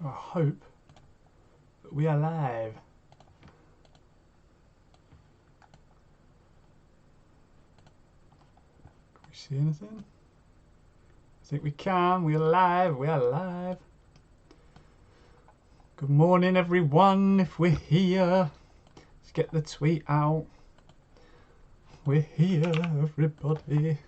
I hope that we are live. Can we see anything? I think we can. We are live. We are live. Good morning, everyone. If we're here, let's get the tweet out. We're here, everybody.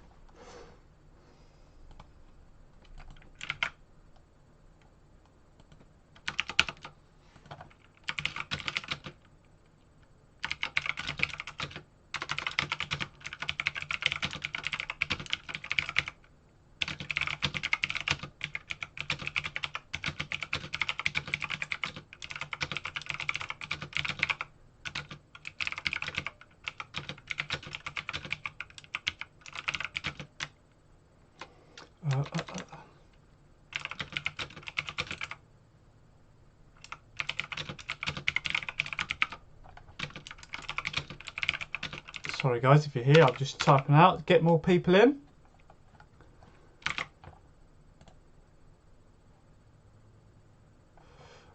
Sorry guys, if you're here, I'm just typing out, get more people in.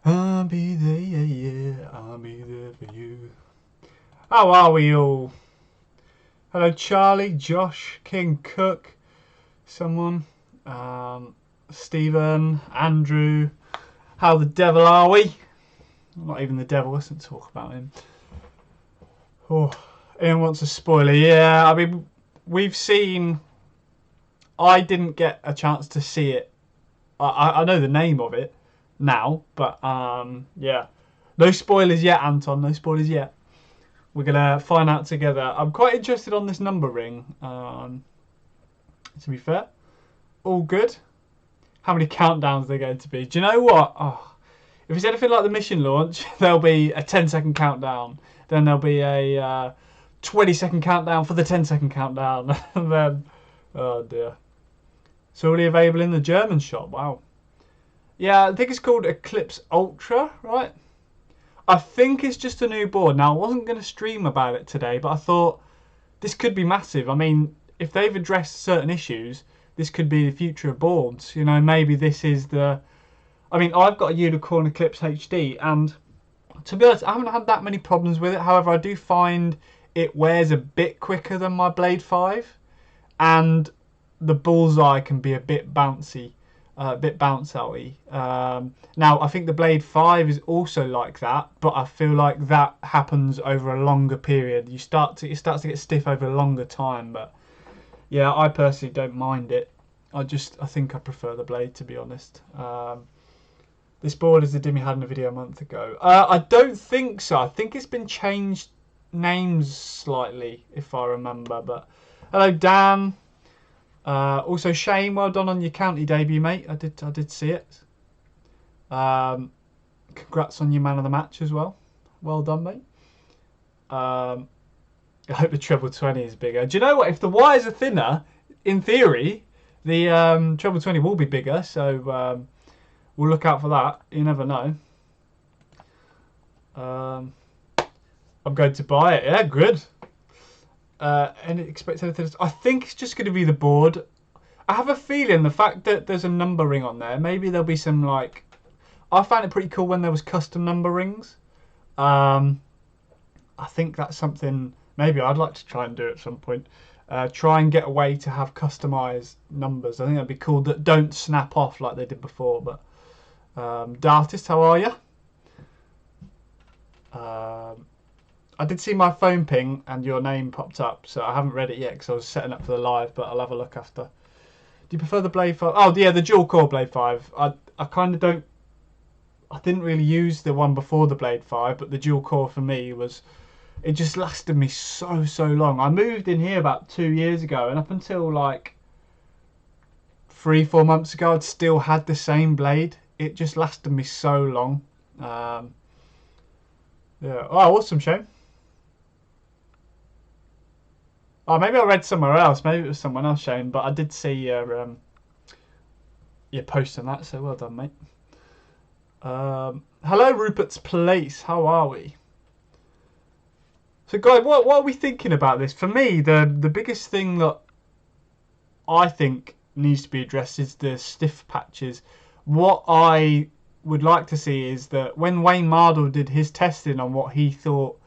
I'll be there, yeah, yeah, I'll be there for you. How are we all? Hello Charlie, Josh, King Cook, someone, Stephen, Andrew. How the devil are we? Not even the devil, let's not talk about him. Oh, anyone wants a spoiler? Yeah, I mean, we've seen... I didn't get a chance to see it. I know the name of it now, but yeah. No spoilers yet, Anton, no spoilers yet. We're going to find out together. I'm quite interested on this number ring. To be fair, all good. How many countdowns they're going to be. Do you know what? Oh, if it's anything like the mission launch, there'll be a 10-second countdown. Then there'll be a 20-second countdown for the 10-second countdown. And then, oh dear. It's already available in the German shop. Wow. Yeah, I think it's called Eclipse Ultra, right? I think it's just a new board. Now, I wasn't going to stream about it today, but I thought this could be massive. I mean, if they've addressed certain issues, this could be the future of boards. You know, maybe this is the... I mean, I've got a Unicorn Eclipse HD, and to be honest, I haven't had that many problems with it. However, I do find it wears a bit quicker than my Blade 5, and the bullseye can be a bit bouncy. A bit bounce outy. Now I think the Blade 5 is also like that, but I feel like that happens over a longer period. It starts to get stiff over a longer time, but yeah, I personally don't mind it. I think I prefer the Blade, to be honest. This board is the Dimmy had in a video a month ago. I don't think so. I think it's been changed names slightly, if I remember. But hello Dan. Also Shane, well done on your county debut, mate. I did see it. Congrats on your man of the match as well. Well done, mate. I hope the treble 20 is bigger. Do you know what? If the wires are thinner, in theory, the treble 20 will be bigger. So we'll look out for that. You never know. I'm going to buy it. Yeah, good. And expect anything. I think it's just going to be the board. I have a feeling the fact that there's a number ring on there, maybe there'll be some like... I found it pretty cool when there was custom number rings. I think that's something maybe I'd like to try and do at some point. Try and get a way to have customized numbers. I think that'd be cool, that don't snap off like they did before. But Dartist, how are you? I did see my phone ping and your name popped up, so I haven't read it yet because I was setting up for the live, but I'll have a look after. Do you prefer the Blade 5? Oh yeah, the dual core Blade 5. I kind of don't... I didn't really use the one before the Blade 5, but the dual core for me was... It just lasted me so long. I moved in here about 2 years ago, and up until like 3-4 months ago, I'd still had the same blade. It just lasted me so long. Yeah. Oh, awesome, Shane. Oh, maybe I read somewhere else. Maybe it was someone else, Shane. But I did see your post on that, so well done, mate. Hello, Rupert's Place. How are we? So, guys, what are we thinking about this? For me, the biggest thing that I think needs to be addressed is the stiff patches. What I would like to see is that when Wayne Mardle did his testing on what he thought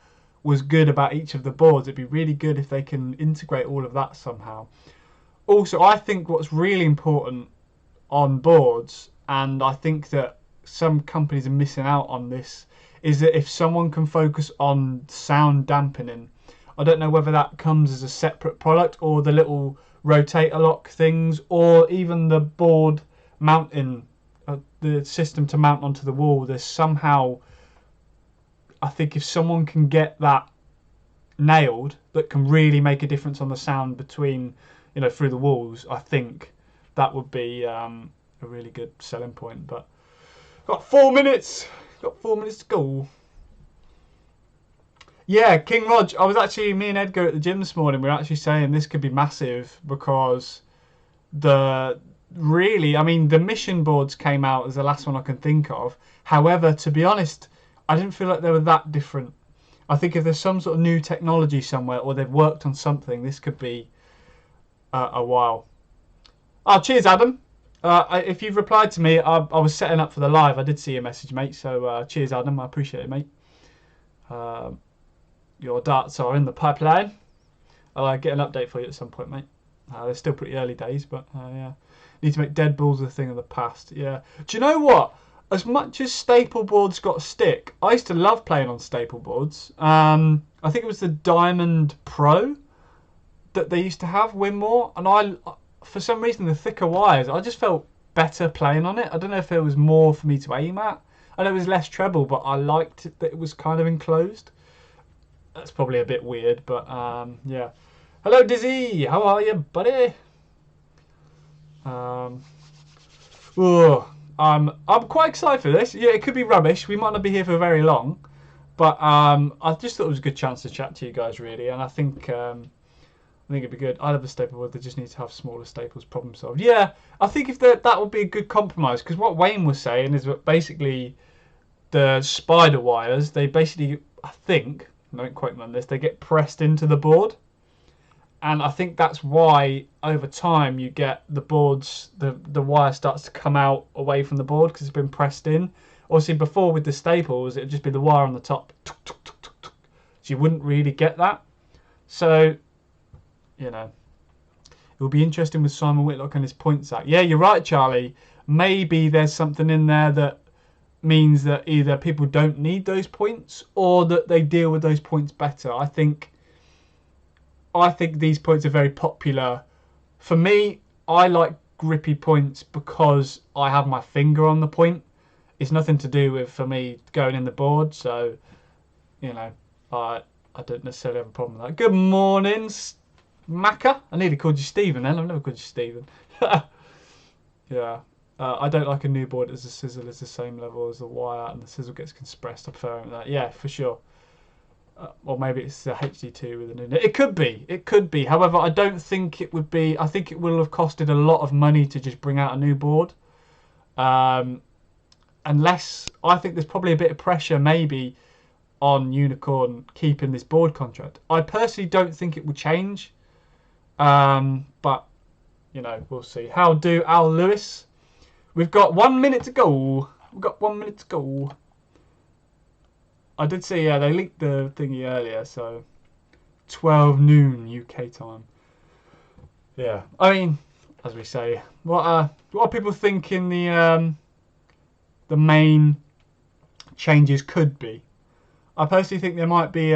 was good about each of the boards, it'd be really good if they can integrate all of that somehow. Also, I think what's really important on boards, and I think that some companies are missing out on this, is that if someone can focus on sound dampening, I don't know whether that comes as a separate product or the little rotator lock things, or even the board mounting, the system to mount onto the wall. There's somehow, I think if someone can get that nailed, that can really make a difference on the sound between, through the walls, I think that would be a really good selling point. But got 4 minutes to go. Yeah, King Rog, me and Edgar at the gym this morning, we were actually saying this could be massive because the mission boards came out as the last one I can think of. However, to be honest, I didn't feel like they were that different. I think if there's some sort of new technology somewhere or they've worked on something, this could be a while. Oh, cheers, Adam. If you've replied to me, I was setting up for the live. I did see your message, mate. So cheers, Adam. I appreciate it, mate. Your darts are in the pipeline. I'll get an update for you at some point, mate. They're still pretty early days, but yeah. Need to make dead balls a thing of the past. Yeah. Do you know what? As much as staple boards got stick, I used to love playing on staple boards. I think it was the Diamond Pro that they used to have, Winmore, and for some reason, the thicker wires, I just felt better playing on it. I don't know if there was more for me to aim at. I know it was less treble, but I liked it that it was kind of enclosed. That's probably a bit weird, but yeah. Hello, Dizzy. How are you, buddy? I'm quite excited for this. Yeah, it could be rubbish. We might not be here for very long, but I just thought it was a good chance to chat to you guys, really, and I think it'd be good. I love the staple board. They just need to have smaller staples, problem solved. Yeah, I think if that would be a good compromise, because what Wayne was saying is that basically the spider wires, they basically, I think, don't quote me on this, they get pressed into the board. And I think that's why over time you get the boards, the wire starts to come out away from the board because it's been pressed in. Obviously before with the staples, it'd just be the wire on the top. So you wouldn't really get that. So, it will be interesting with Simon Whitlock and his points out. Yeah, you're right, Charlie. Maybe there's something in there that means that either people don't need those points or that they deal with those points better. I think these points are very popular. For me, I like grippy points because I have my finger on the point. It's nothing to do with, for me, going in the board. So, I don't necessarily have a problem with that. Good morning, Macca. I nearly called you Stephen then. I've never called you Stephen. Yeah. I don't like a new board as the sizzle is the same level as the wire and the sizzle gets compressed. I prefer that. Yeah, for sure. Or maybe it's the HD2 with a new. It could be. However, I don't think it would be. I think it will have costed a lot of money to just bring out a new board. Unless I think there's probably a bit of pressure maybe on Unicorn keeping this board contract. I personally don't think it will change. But we'll see. How do Al Lewis? We've got 1 minute to go. I did see, yeah, they leaked the thingy earlier, so 12 noon UK time. Yeah, I mean, as we say, what are people thinking the main changes could be? I personally think there might be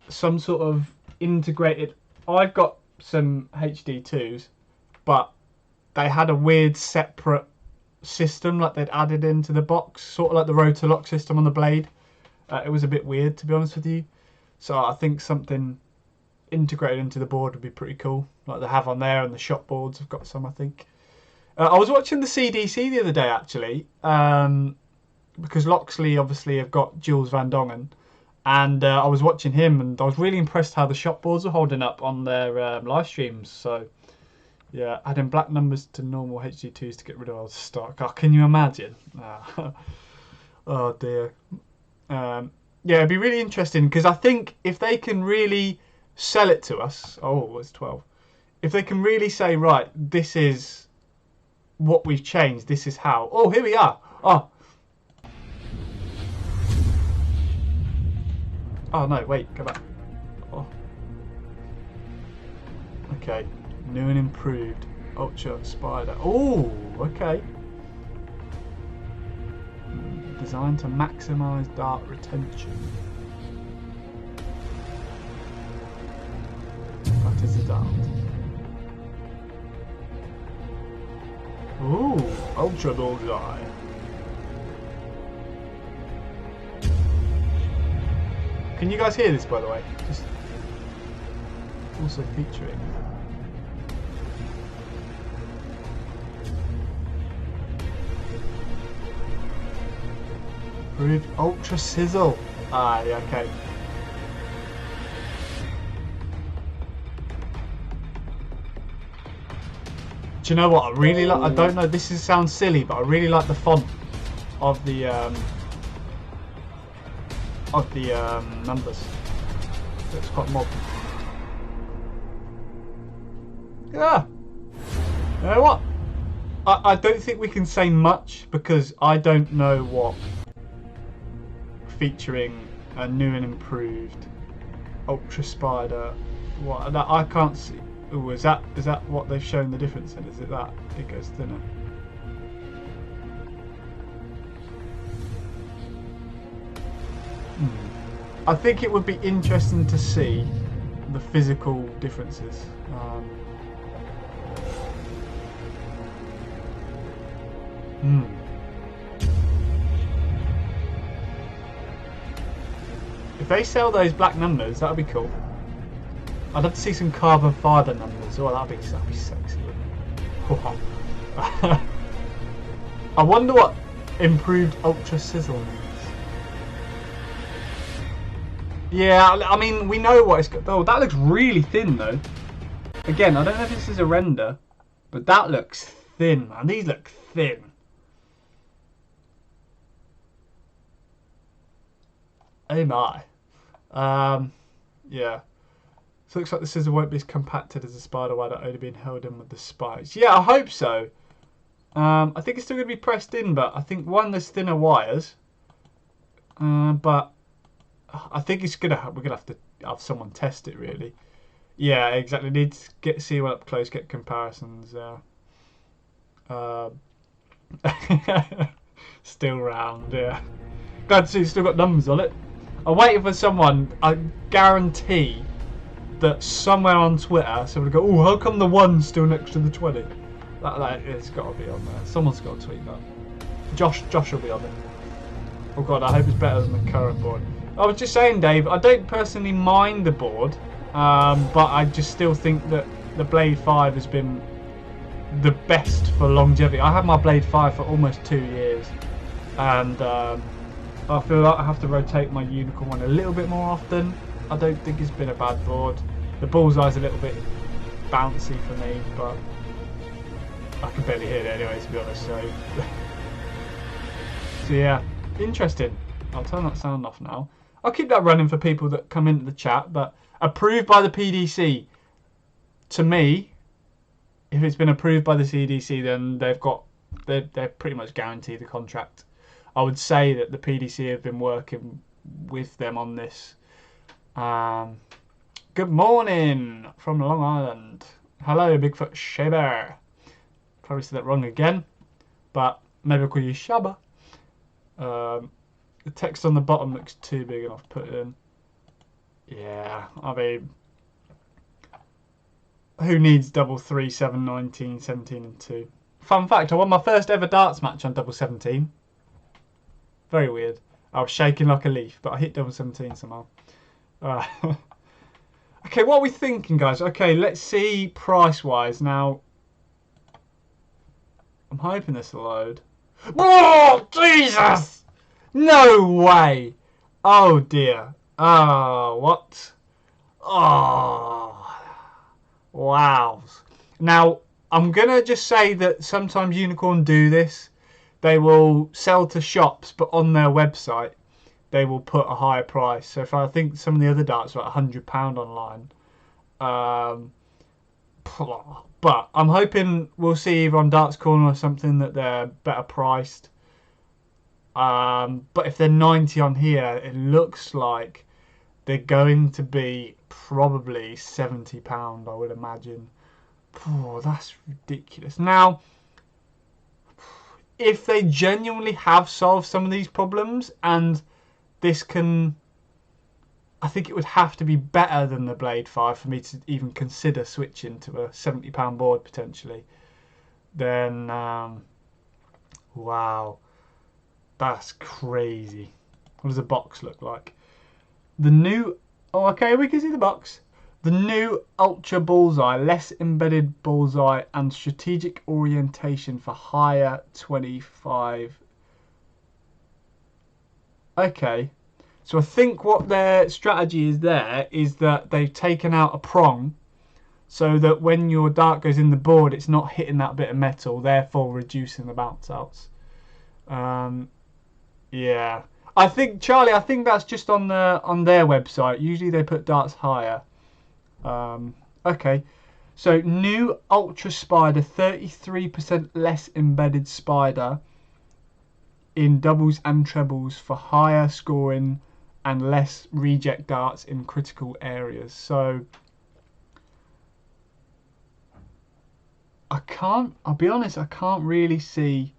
some sort of integrated. I've got some HD2s, but they had a weird separate system, like they'd added into the box, sort of like the rotor lock system on the blade. It was a bit weird, to be honest with you. So I think something integrated into the board would be pretty cool, like they have on there, and the shop boards have got some, I think. I was watching the CDC the other day, actually, because Loxley obviously have got Jules Van Dongen, and I was watching him, and I was really impressed how the shop boards are holding up on their live streams. So, yeah, adding black numbers to normal HD2s to get rid of old stock. Oh, can you imagine? Oh, dear. Yeah, it'd be really interesting because I think if they can really sell it to us, oh, it's 12. If they can really say, right, this is what we've changed, this is how. Oh, here we are. Oh, Oh no, wait, go back. Oh. Okay, new and improved Ultra Spider. Oh, okay. Designed to maximise dart retention. That is a dart. Ooh, Ultra Bullseye. Can you guys hear this, by the way? Just also featuring. Improved Ultra Sizzle. Ah, yeah, okay. Do you know what I really like? I don't know. This sounds silly, but I really like the font of the numbers. It's quite modern. Yeah. You know what? I don't think we can say much because I don't know what featuring a new and improved Ultra Spider. What that I can't see. Oh, is that what they've shown the difference in? Is it that it goes thinner? I think it would be interesting to see the physical differences. If they sell those black numbers, that would be cool. I'd love to see some carbon fibre numbers. Oh, that'd be sexy, wouldn't it? I wonder what improved Ultra Sizzle means. Yeah, I mean, we know what it's got. Oh, that looks really thin, though. Again, I don't know if this is a render, but that looks thin, man. These look thin. Oh, my. Yeah. So it looks like the scissor won't be as compacted as the spider wire that only being held in with the spikes. Yeah, I hope so. I think it's still going to be pressed in, but I think, one, there's thinner wires. But I think we're gonna have to have someone test it, really. Yeah, exactly. Need to see one up close, get comparisons. Still round, yeah. Glad to see it's still got numbers on it. I'm waiting for someone. I guarantee that somewhere on Twitter, someone will go, "Oh, how come the 1's still next to the 20?" That it's got to be on there. Someone's got to tweet that. Josh will be on it. Oh god, I hope it's better than the current board. I was just saying, Dave, I don't personally mind the board, but I just still think that the Blade 5 has been the best for longevity. I had my Blade 5 for almost 2 years, and I feel like I have to rotate my Unicorn one a little bit more often. I don't think it's been a bad board. The bullseye's a little bit bouncy for me, but I can barely hear it anyway, to be honest. So yeah, interesting. I'll turn that sound off now. I'll keep that running for people that come into the chat, but approved by the PDC. To me, if it's been approved by the CDC, then they're pretty much guaranteed the contract. I would say that the PDC have been working with them on this. Good morning from Long Island. Hello, Bigfoot Shaber. Probably said that wrong again, but maybe I'll call you Shaba. The text on the bottom looks too big and I've put it in. Yeah, I mean, who needs double 3, 7, 19, 17 and 2? Fun fact, I won my first ever darts match on double 17. Very weird. I was shaking like a leaf, but I hit double 17 somehow. Okay, what are we thinking, guys? Okay, let's see price-wise. Now, I'm hoping this will load. Oh, Jesus! No way! Oh, dear. Oh, what? Oh, wow. Now, I'm going to just say that sometimes Unicorn do this. They will sell to shops, but on their website, they will put a higher price. So if I think some of the other darts are like £100 online. But I'm hoping we'll see either on Darts Corner or something that they're better priced. But if they're 90 on here, it looks like they're going to be probably £70, I would imagine. Oh, that's ridiculous. Now, if they genuinely have solved some of these problems, and this can, I think it would have to be better than the Blade 5 for me to even consider switching to a £70 board potentially. Then, wow, that's crazy. What does the box look like? The new, oh, okay, we can see the box. The new Ultra Bullseye, less embedded bullseye and strategic orientation for higher 25. Okay, so I think what their strategy is there is that they've taken out a prong so that when your dart goes in the board, it's not hitting that bit of metal, therefore reducing the bounce outs. Yeah, I think, Charlie, I think that's just on their website. Usually they put darts higher. Okay, so new Ultra Spider, 33% less embedded spider in doubles and trebles for higher scoring and less reject darts in critical areas. So I'll be honest, I can't really see.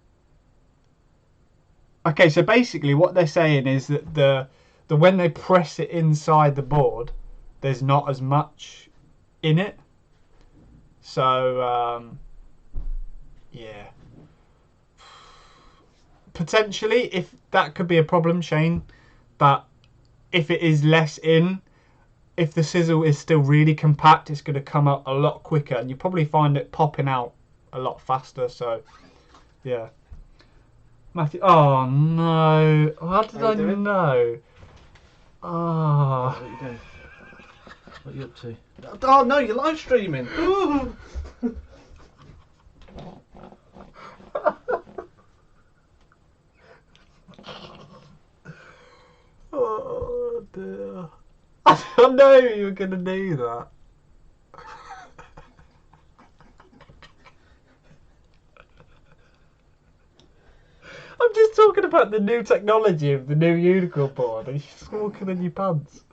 Okay, so basically what they're saying is that the when they press it inside the board, there's not as much in it. So yeah, potentially if that could be a problem, Shane, but if it is less in, if the sizzle is still really compact, it's going to come up a lot quicker and you probably find it popping out a lot faster. So yeah, Matthew, oh no, how did I know? Oh, what are you doing? What are you up to? Oh no, you're live streaming. oh dear. I know you were going to do that. I'm just talking about the new technology of the new unicorn board and you're just walking in your pants.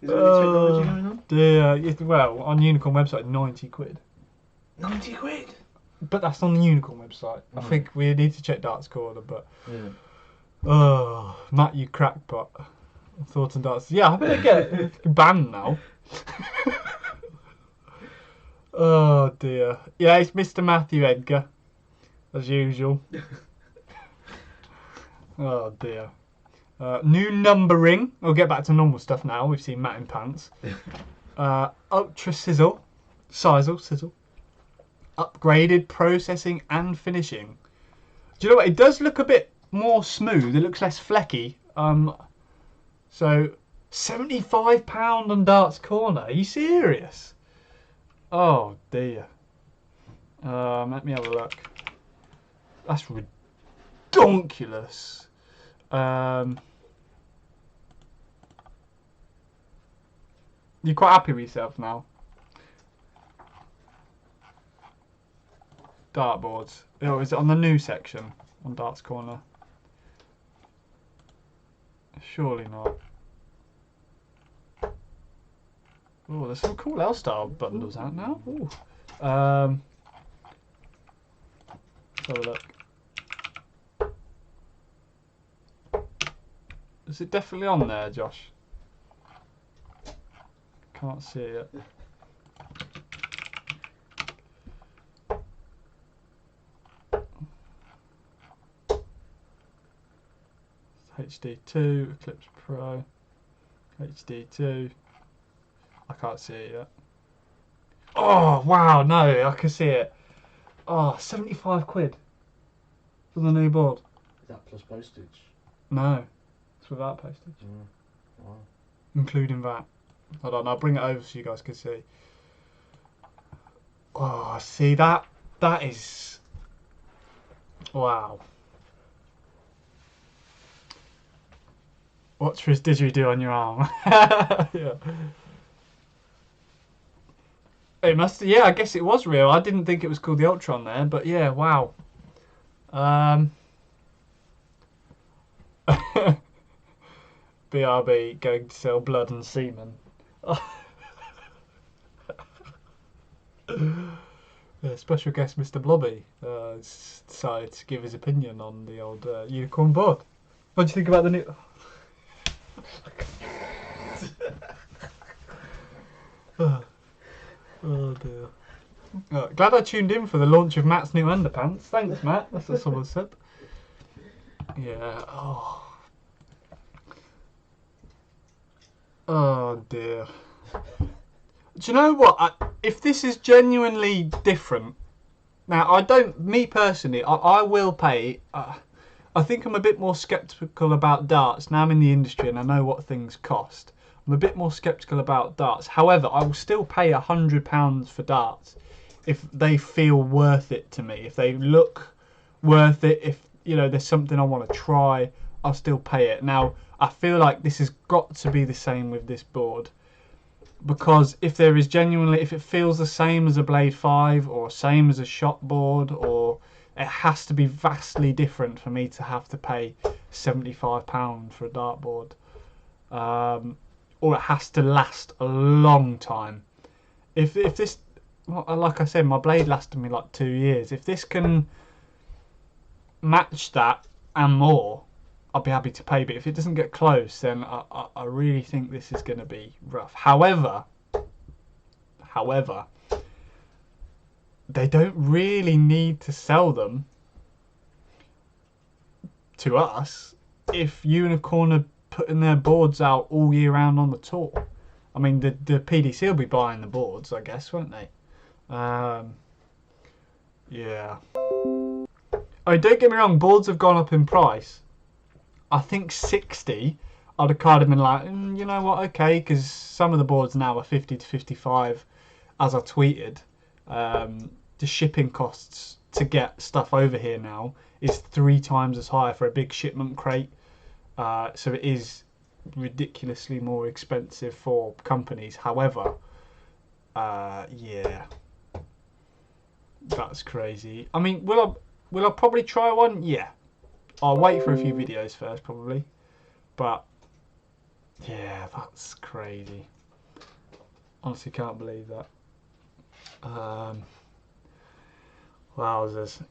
Is there any technology going on? Dear, well, on Unicorn website, 90 quid. 90 quid? But that's on the Unicorn website. I think we need to check Darts Corner, but... Yeah. Oh, Matt, you crackpot. Thoughts and Darts. Yeah, I better get banned now. Oh dear. Yeah, it's Mr. Matthew Edgar, as usual. Oh dear. New numbering. We'll get back to normal stuff now. We've seen Matt in pants. Ultra sizzle. Sizzle. Upgraded processing and finishing. Do you know what? It does look a bit more smooth. It looks less flecky. So £75 on Darts Corner. Are you serious? Oh dear. Let me have a look. That's redonkulous. You're quite happy with yourself now? Dartboards. Oh, is it on the new section on Darts Corner? Surely not. Oh, there's some cool L-style bundles out now. Ooh. Let's have a look. Is it definitely on there, Josh? Can't see it. HD2, Eclipse Pro, HD2. I can't see it yet. Oh, wow, no, I can see it. Oh, 75 quid for the new board. Is that plus postage? No, it's without postage. Wow. Including that. Hold on, I'll bring it over so you guys can see. Oh, see that? That is... Wow. What trick did you do on your arm? Yeah. It must, yeah, I guess it was real. I didn't think it was called the Ultra on there, but yeah, wow. BRB going to sell blood and semen. Special guest Mr. Blobby decided to give his opinion on the old unicorn board. What do you think about the new... Oh dear. Glad I tuned in for the launch of Matt's new underpants. Thanks, Matt. That's what someone said. Yeah. Oh dear. Do you know what? If this is genuinely different, now me personally, I will pay. I think I'm a bit more sceptical about darts. Now I'm in the industry and I know what things cost. I'm a bit more sceptical about darts. However, I will still pay £100 for darts if they feel worth it to me. If they look worth it, if there's something I want to try, I'll still pay it. Now, I feel like this has got to be the same with this board. Because if it feels the same as a Blade 5 or same as a shot board, or it has to be vastly different for me to have to pay £75 for a dartboard. Or it has to last a long time. If this, like I said, my Blade lasted me like 2 years. If this can match that and more, I'll be happy to pay. But if it doesn't get close, then I really think this is going to be rough. However, they don't really need to sell them to us if Unicorn are putting their boards out all year round on the tour. I mean, the PDC will be buying the boards, I guess, won't they? Yeah. Oh, don't get me wrong, boards have gone up in price. I think 60, I'd have kind of been like, you know what, okay, because some of the boards now are 50 to 55, as I tweeted. The shipping costs to get stuff over here now is 3 times as high for a big shipment crate. So it is ridiculously more expensive for companies. However, yeah, that's crazy. I mean, will I probably try one? Yeah. I'll wait for a few videos first, probably. But, yeah, that's crazy. Honestly, can't believe that. Wowzers.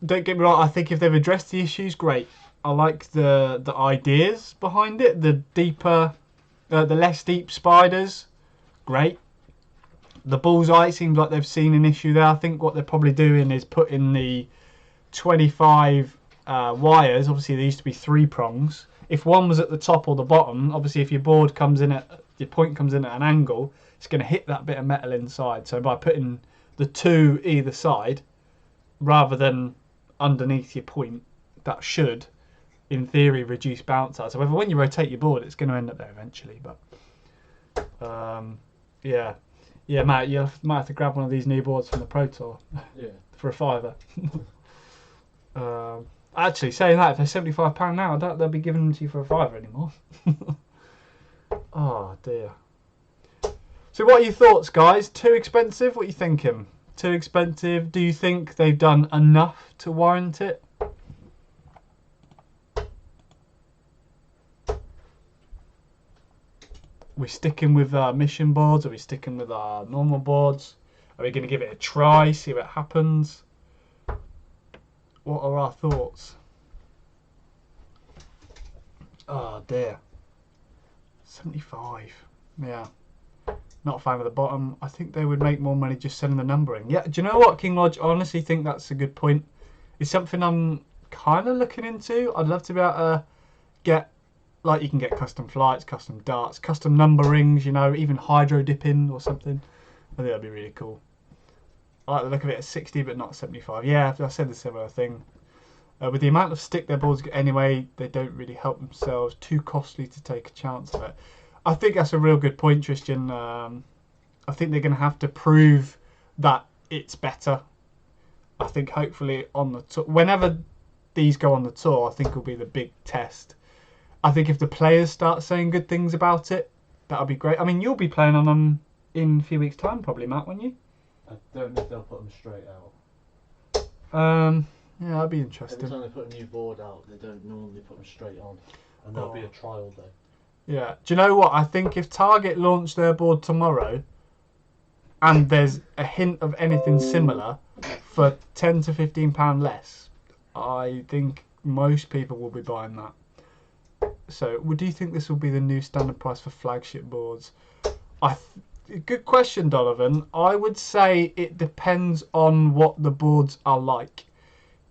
Don't get me wrong, I think if they've addressed the issues, great. I like the ideas behind it. The less deep spiders, great. The bullseye, it seems like they've seen an issue there. I think what they're probably doing is putting the 25 wires. Obviously, there used to be 3 prongs. If one was at the top or the bottom, obviously, if your point comes in at an angle, it's going to hit that bit of metal inside. So by putting the 2 either side, rather than underneath your point, that should, in theory, reduce bounce out. However, when you rotate your board, it's going to end up there eventually. But yeah, Matt, you might have to grab one of these new boards from the Pro Tour. Yeah. For a £5. Actually, saying that, if they're £75 now, I doubt they'll be giving them to you for a £5 anymore. Oh dear. So what are your thoughts, guys? Too expensive? What are you thinking? Too expensive? Do you think they've done enough to warrant it? We're sticking with our mission boards? Are we sticking with our normal boards? Are we going to give it a try, see what happens? What are our thoughts? Oh dear. 75. Yeah. Not a fan of the bottom. I think they would make more money just selling the numbering. Yeah, do you know what, King Lodge? I honestly think that's a good point. It's something I'm kind of looking into. I'd love to be able to get, like, you can get custom flights, custom darts, custom numberings, even hydro dipping or something. I think that'd be really cool. I like the look of it at 60, but not 75. Yeah, I said the similar thing. With the amount of stick their boards get anyway, they don't really help themselves. Too costly to take a chance of it. I think that's a real good point, Tristan. I think they're going to have to prove that it's better. I think hopefully on the tour, whenever these go on the tour, I think will be the big test. I think if the players start saying good things about it, that'll be great. I mean, you'll be playing on them in a few weeks' time, probably, Matt, won't you? I don't know if they'll put them straight out. Yeah, that'd be interesting. Every time they put a new board out, they don't normally put them straight on. And there'll be a trial day. Yeah. Do you know what? I think if Target launched their board tomorrow and there's a hint of anything similar for £10 to £15 less, I think most people will be buying that. So, do you think this will be the new standard price for flagship boards? Good question, Donovan. I would say it depends on what the boards are like.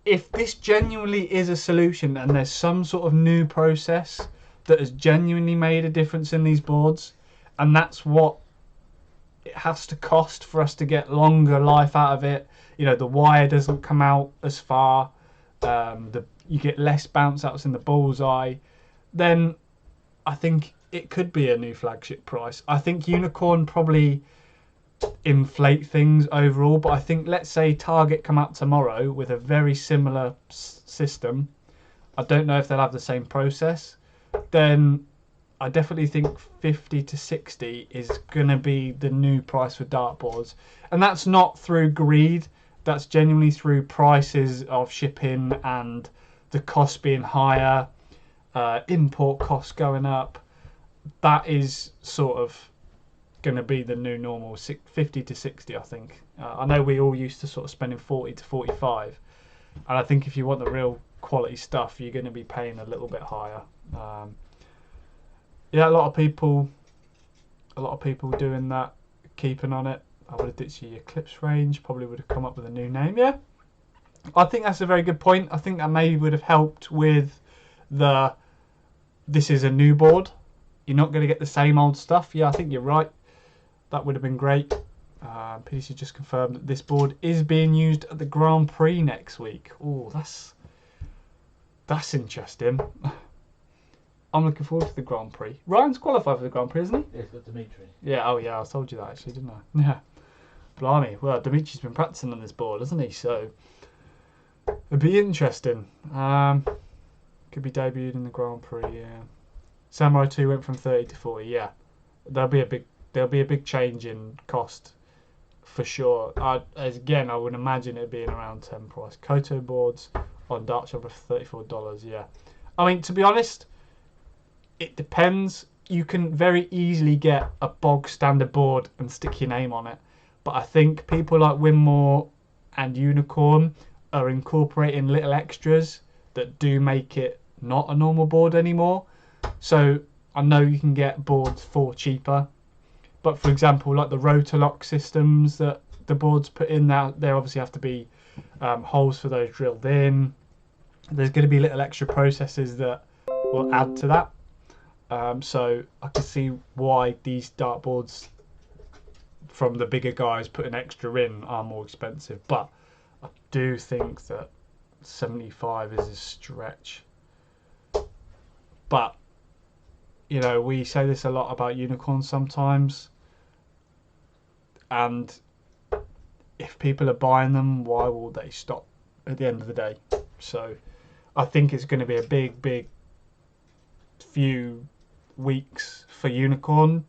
If this genuinely is a solution and there's some sort of new process that has genuinely made a difference in these boards, and that's what it has to cost for us to get longer life out of it. You know, the wire doesn't come out as far, you get less bounce outs in the bullseye, then I think it could be a new flagship price. I think Unicorn probably inflate things overall, but I think, let's say Target come out tomorrow with a very similar system. I don't know if they'll have the same process. Then I definitely think 50 to 60 is going to be the new price for dartboards. And that's not through greed. That's genuinely through prices of shipping and the cost being higher, import costs going up. That is sort of going to be the new normal, 50 to 60, I think. I know we all used to sort of spending 40 to 45. And I think if you want the real quality stuff, you're going to be paying a little bit higher. Yeah, a lot of people doing that, keeping on it. I would have ditched the Eclipse range, probably would have come up with a new name. Yeah, I think that's a very good point. I think that maybe would have helped with this is a new board. You're not going to get the same old stuff. Yeah, I think you're right. That would have been great. PDC just confirmed that this board is being used at the Grand Prix next week. Oh, that's interesting. I'm looking forward to the Grand Prix. Ryan's qualified for the Grand Prix, isn't he? Yeah, he's got Dimitri. Yeah, oh yeah, I told you that actually, didn't I? Yeah. Blimey. Well, Dimitri's been practicing on this board, hasn't he? So, it'd be interesting. Could be debuted in the Grand Prix, yeah. Samurai 2 went from 30 to 40, yeah. There'll be a big change in cost, for sure. I would imagine it being around 10 price. Koto boards on Dart Shop are $34, yeah. I mean, to be honest, it depends. You can very easily get a bog standard board and stick your name on it. But I think people like Winmore and Unicorn are incorporating little extras that do make it not a normal board anymore. So I know you can get boards for cheaper. But for example, like the rotor lock systems that the boards put in, there obviously have to be holes for those drilled in. There's going to be little extra processes that will add to that. So I can see why these dartboards from the bigger guys putting extra in are more expensive. But I do think that 75 is a stretch. But, you know, we say this a lot about unicorns sometimes. And if people are buying them, why will they stop at the end of the day? So I think it's going to be a big few weeks for Unicorn,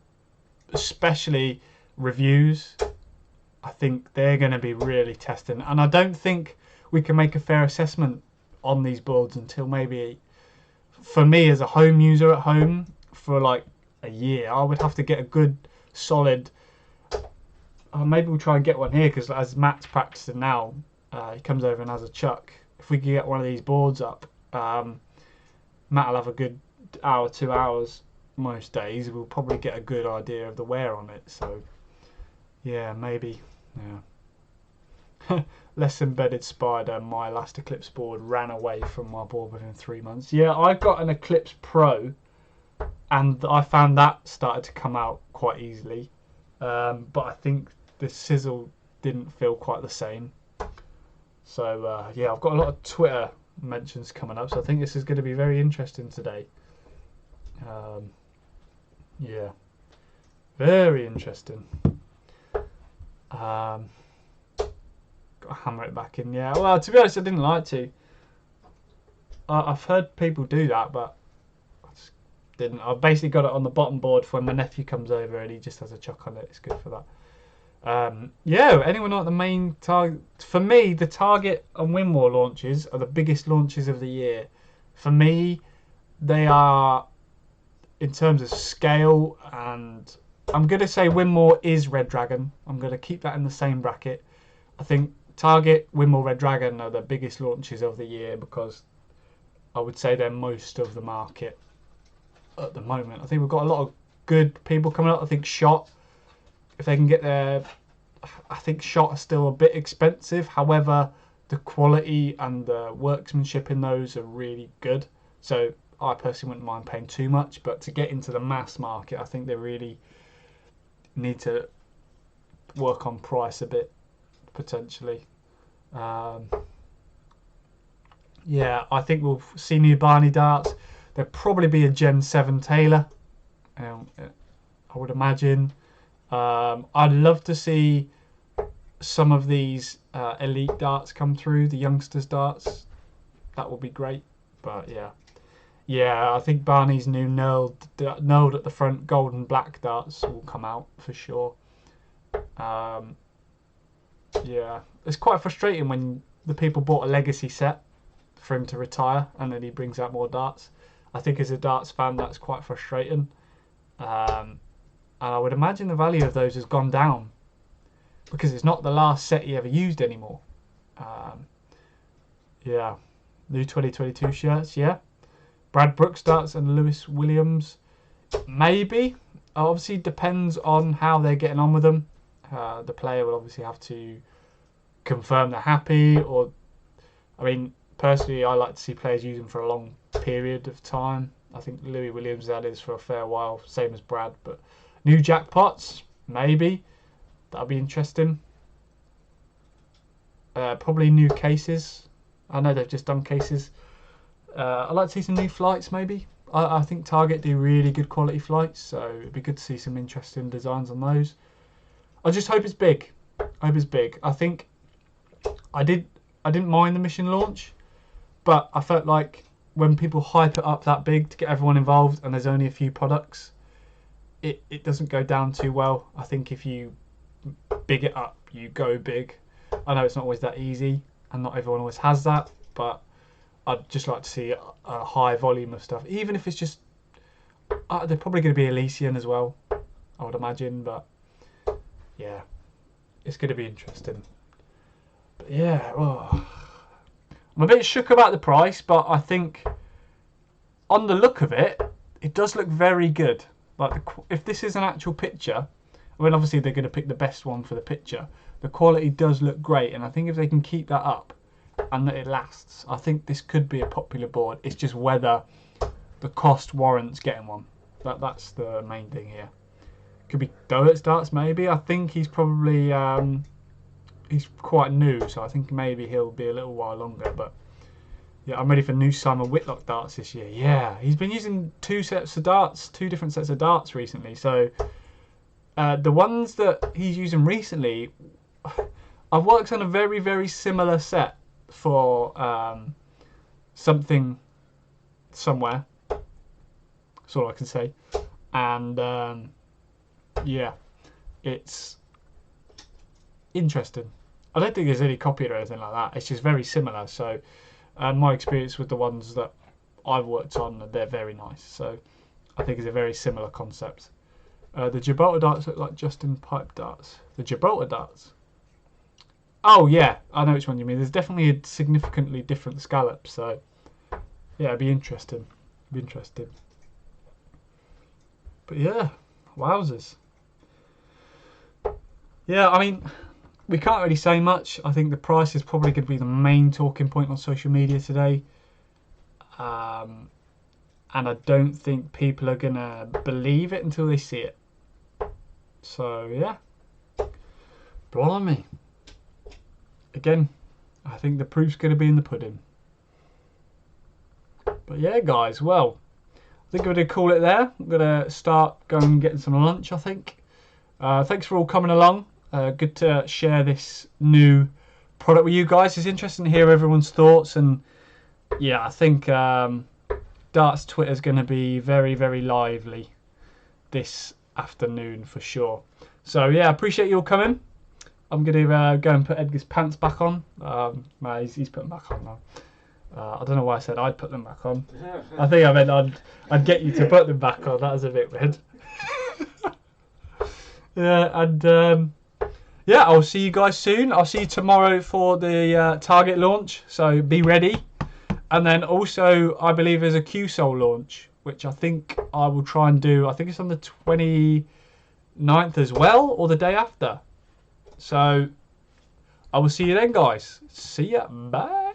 especially reviews. I think they're going to be really testing, and I don't think we can make a fair assessment on these boards until maybe, for me as a home user at home, for like a year. I would have to get a good solid, maybe we'll try and get one here, because as Matt's practicing now, he comes over and has a chuck. If we could get one of these boards up, Matt will have a good hour, 2 hours most days. We'll probably get a good idea of the wear on it. So yeah, maybe, yeah. Less embedded spider. My last Eclipse board ran away from my board within 3 months. Yeah, I got an Eclipse Pro, and I found that started to come out quite easily. But I think the sizzle didn't feel quite the same. So yeah, I've got a lot of Twitter mentions coming up, so I think this is going to be very interesting today. Yeah, very interesting. Got to hammer it back in. Yeah, well, to be honest, I didn't like to. I've heard people do that, but I just didn't. I've basically got it on the bottom board for when my nephew comes over and he just has a chuck on it. It's good for that. Yeah, anyone like the main target? For me, the Target and Winmore launches are the biggest launches of the year. For me, they are, in terms of scale, and I'm going to say Winmore is Red Dragon. I'm going to keep that in the same bracket. I think Target, Winmore, Red Dragon are the biggest launches of the year because I would say they're most of the market at the moment. I think we've got a lot of good people coming up. I think Shot, if they can get their... I think Shot are still a bit expensive. However, the quality and the workmanship in those are really good. So I personally wouldn't mind paying too much. But to get into the mass market, I think they really need to work on price a bit, potentially. Yeah, I think we'll see new Barney darts. There'll probably be a Gen 7 Taylor, I would imagine. I'd love to see some of these elite darts come through, the youngsters darts. That would be great. But yeah, I think Barney's new knurled at the front gold and black darts will come out for sure. Yeah, it's quite frustrating when the people bought a legacy set for him to retire and then he brings out more darts. I think as a darts fan that's quite frustrating. And I would imagine the value of those has gone down because it's not the last set he ever used anymore. Yeah, new 2022 shirts, yeah. Brad Brooks darts and Lewis Williams, maybe. Obviously depends on how they're getting on with them. The player will obviously have to confirm they're happy, or I mean, personally I like to see players use them for a long period of time. I think Louis Williams had his for a fair while, same as Brad. But new jackpots, maybe. That'll be interesting. Probably new cases. I know they've just done cases. I'd like to see some new flights, maybe. I think Target do really good quality flights, so it'd be good to see some interesting designs on those. I just hope it's big. I hope it's big. I think I didn't mind the mission launch, but I felt like when people hype it up that big to get everyone involved and there's only a few products, it doesn't go down too well. I think if you big it up, you go big. I know it's not always that easy and not everyone always has that, but I'd just like to see a high volume of stuff, even if it's just they're probably going to be Elysian as well, I would imagine. But yeah, it's going to be interesting. But yeah, I'm a bit shook about the price, but I think on the look of it, it does look very good. Like if this is an actual picture, I mean obviously they're going to pick the best one for the picture. The quality does look great, and I think if they can keep that up and that it lasts, I think this could be a popular board. It's just whether the cost warrants getting one. That's the main thing here. Could be Dohert's darts maybe. I think he's probably he's quite new, so I think maybe he'll be a little while longer. But yeah, I'm ready for new Simon Whitlock darts this year. Yeah, he's been using two different sets of darts recently. So the ones that he's using recently, I've worked on a very, very similar set for something somewhere. That's all I can say. And yeah, it's interesting. I don't think there's any copy or anything like that. It's just very similar. So my experience with the ones that I've worked on, they're very nice. So I think it's a very similar concept. The Gibraltar darts look like Justin Pipe darts. The Gibraltar darts? Oh yeah, I know which one you mean. There's definitely a significantly different scallop. So yeah, it'd be interesting. But yeah, wowzers. Yeah, I mean, we can't really say much. I think the price is probably going to be the main talking point on social media today. And I don't think people are going to believe it until they see it. So, yeah. Blimey. Again, I think the proof's going to be in the pudding. But yeah, guys, well, I think I'm going to call it there. I'm going to start going and getting some lunch, I think. Thanks for all coming along. Good to share this new product with you guys. It's interesting to hear everyone's thoughts, and yeah, I think Darts Twitter is going to be very, very lively this afternoon for sure. So yeah, appreciate you all coming. I'm going to go and put Edgar's pants back on. He's putting back on I don't know why I said I'd put them back on. I think I meant I'd get you to put them back on. That was a bit weird. Yeah, and yeah, I'll see you guys soon. I'll see you tomorrow for the Target launch, so be ready. And then also, I believe there's a QSOL launch, which I think I will try and do. I think it's on the 29th as well, or the day after. So I will see you then, guys. See ya. Bye.